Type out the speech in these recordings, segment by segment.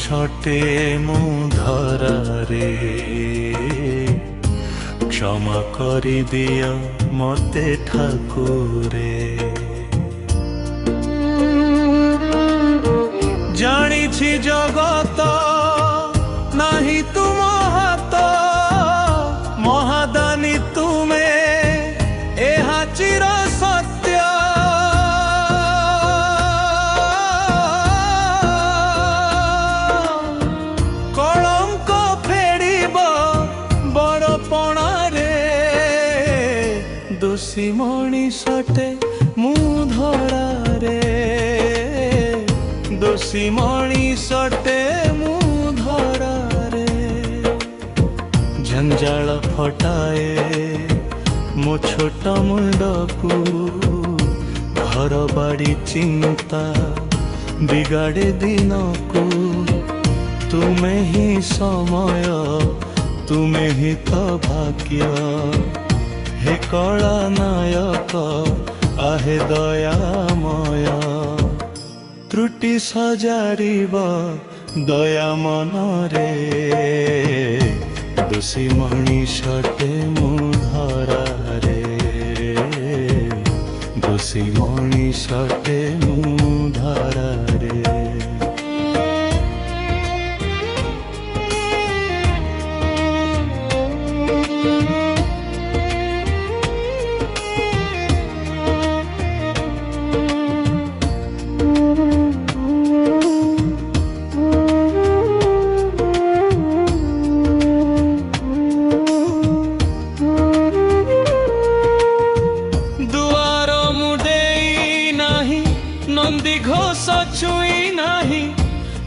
ଛଟେ ମୁଁ ଧରାରେ क्षमा करी दिया मते ठाकुरे जानी छी जगत नहीं तुम हाथ महादानी तुमे एहा चिर सत्य कलंक फेड़ब बड़पणा दोषी मणिषटे मु धरारे दोषी मणिषटे मु धरारे झंझाल फटाए मो छोट मुंडकू घर बाड़ी चिंता बिगाड़े दिनकू तुमे ही समय तुमे ही तो भाग्य हे कला नायक आहे दयामय त्रुटि सजारिब दया मनरे दोषी मणिषटे मु धरारे दोषी मणिषटे मु धरारे नंदी घोष छुई नहीं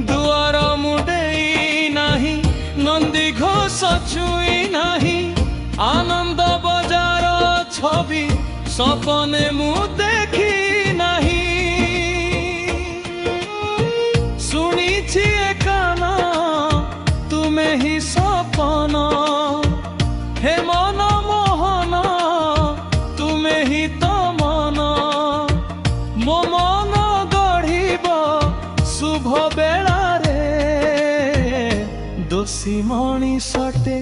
दुआर मुडेई नहीं नंदी घोष छुई नहीं आनंद बजार छवि सपने मु देखी नहीं सुनी छी काना तुम्हें ही सपन हे मन मोहन तुम्हें ही तो मन मो मन शुभ बेला रे दोषी मणिषटे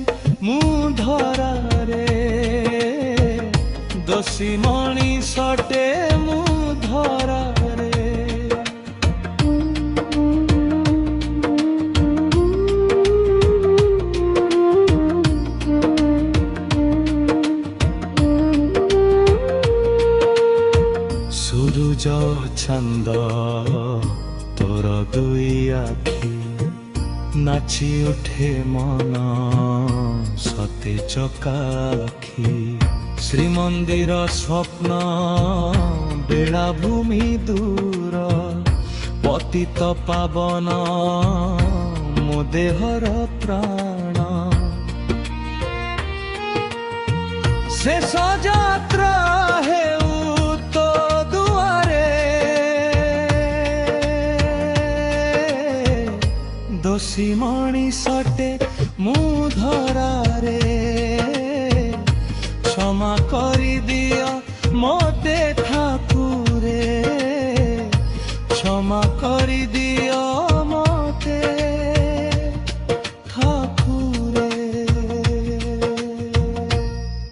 मु धरारे दोषी मणिषटे मु धरारे सूरज चंद तोर दुई आखि नाची उठे मन सते चकाखी श्रीमंदिर स्वप्न बेलाभूमि दूर पतित पावन मो देहर प्राण शेष यात्रा है तो दुआरे दोषी मणिषटे मु धरारे